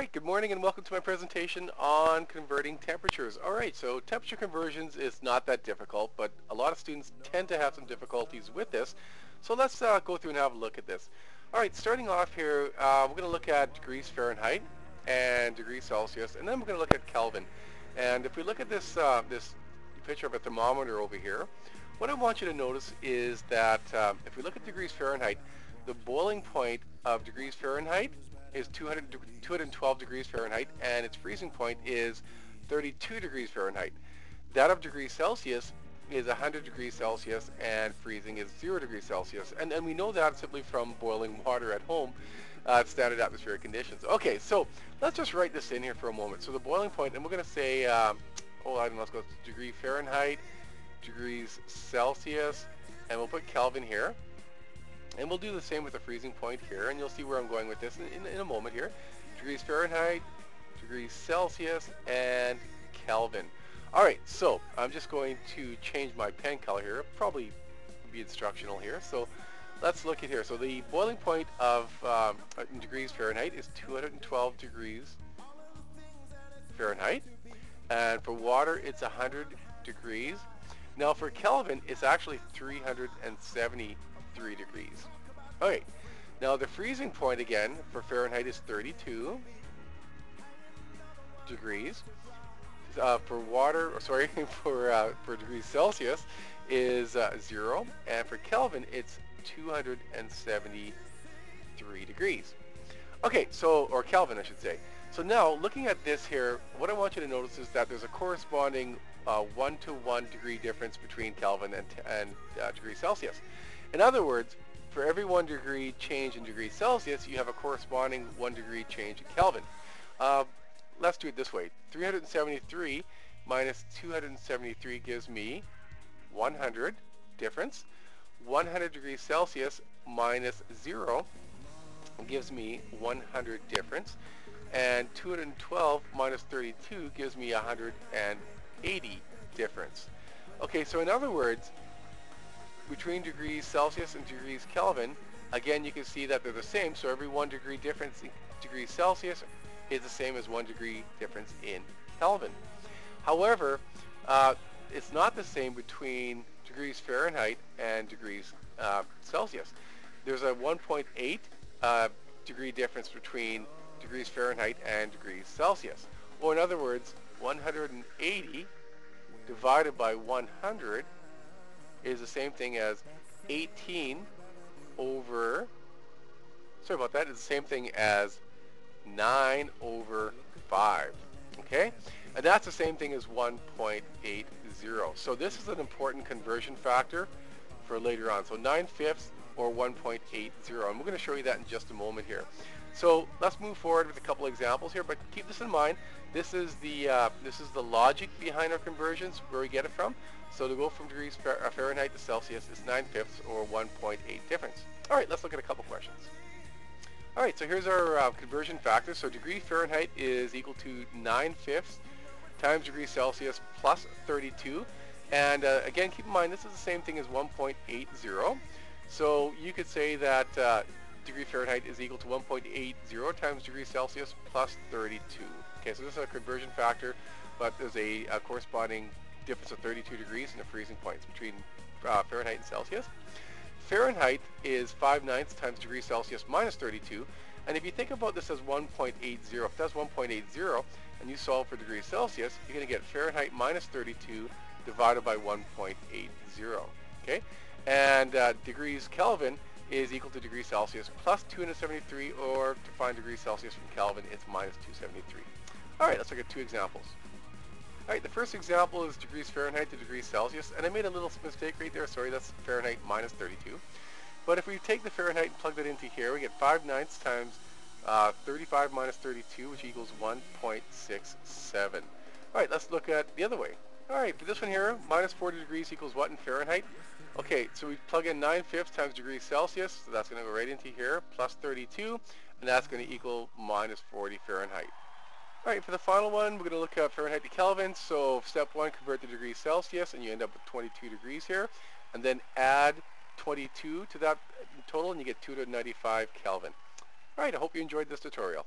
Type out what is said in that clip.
Alright, good morning and welcome to my presentation on converting temperatures. Alright, so temperature conversions is not that difficult, but a lot of students tend to have some difficulties with this. So let's go through and have a look at this. Alright, starting off here, we're going to look at degrees Fahrenheit and degrees Celsius, and then we're going to look at Kelvin. And if we look at this, this picture of a thermometer over here, what I want you to notice is that if we look at degrees Fahrenheit, the boiling point of degrees Fahrenheit is 212 degrees Fahrenheit, and its freezing point is 32 degrees Fahrenheit. That of degrees Celsius is 100 degrees Celsius, and freezing is 0 degrees Celsius. And we know that simply from boiling water at home at standard atmospheric conditions. Okay, so let's just write this in here for a moment. So the boiling point, and we're going to say, let's go to degree Fahrenheit, degrees Celsius, and we'll put Kelvin here. And we'll do the same with the freezing point here, and you'll see where I'm going with this in a moment here. Degrees Fahrenheit, degrees Celsius, and Kelvin. Alright, so I'm just going to change my pen color here. Probably be instructional here. So let's look at here. So the boiling point of degrees Fahrenheit is 212 degrees Fahrenheit. And for water, it's 100 degrees. Now for Kelvin, it's actually 373 degrees. Okay, now the freezing point again for Fahrenheit is 32 degrees. For water, for degrees Celsius is 0, and for Kelvin it's 273 degrees. Okay, so, or Kelvin I should say. So now looking at this here, what I want you to notice is that there's a corresponding 1-to-1 degree difference between Kelvin and degrees Celsius. In other words, for every 1 degree change in degrees Celsius, you have a corresponding 1 degree change in Kelvin. Let's do it this way. 373 minus 273 gives me 100 difference. 100 degrees Celsius minus 0 gives me 100 difference. And 212 minus 32 gives me 180 difference. Okay, so in other words, between degrees Celsius and degrees Kelvin, again you can see that they're the same, so every 1 degree difference in degrees Celsius is the same as 1 degree difference in Kelvin. However, it's not the same between degrees Fahrenheit and degrees Celsius. There's a 1.8 degree difference between degrees Fahrenheit and degrees Celsius. Or in other words, 180 divided by 100 is the same thing as 18 over, sorry about that, it's the same thing as 9 over 5, okay? And that's the same thing as 1.80. So this is an important conversion factor for later on. So 9/5 or 1.80, and we're going to show you that in just a moment here. So let's move forward with a couple examples here, but keep this in mind. This is the logic behind our conversions, where we get it from. So to go from degrees Fahrenheit to Celsius is 9/5 or 1.8 difference. All right, let's look at a couple questions. All right, so here's our conversion factor. So degree Fahrenheit is equal to 9/5 times degrees Celsius plus 32. And again, keep in mind, this is the same thing as 1.80. So you could say that degree Fahrenheit is equal to 1.80 times degrees Celsius plus 32. Okay, so this is a conversion factor, but there's a corresponding difference of 32 degrees in the freezing points between Fahrenheit and Celsius. Fahrenheit is 5/9 times degrees Celsius minus 32, and if you think about this as 1.80, if that's 1.80 and you solve for degrees Celsius, you're going to get Fahrenheit minus 32 divided by 1.80, okay? And degrees Kelvin is equal to degrees Celsius plus 273, or to find degrees Celsius from Kelvin, it's minus 273. All right, let's look at two examples. All right, the first example is degrees Fahrenheit to degrees Celsius, and I made a little mistake right there. Sorry, that's Fahrenheit minus 32. But if we take the Fahrenheit and plug that into here, we get 5/9 times 35 minus 32, which equals 1.67. All right, let's look at the other way. All right, for this one here, minus 40 degrees equals what in Fahrenheit? Okay, so we plug in 9/5 times degrees Celsius, so that's going to go right into here, plus 32, and that's going to equal minus 40 Fahrenheit. All right, for the final one, we're going to look at Fahrenheit to Kelvin. So step 1, convert to degrees Celsius, and you end up with 22 degrees here. And then add 22 to that total, and you get 295 Kelvin. All right, I hope you enjoyed this tutorial.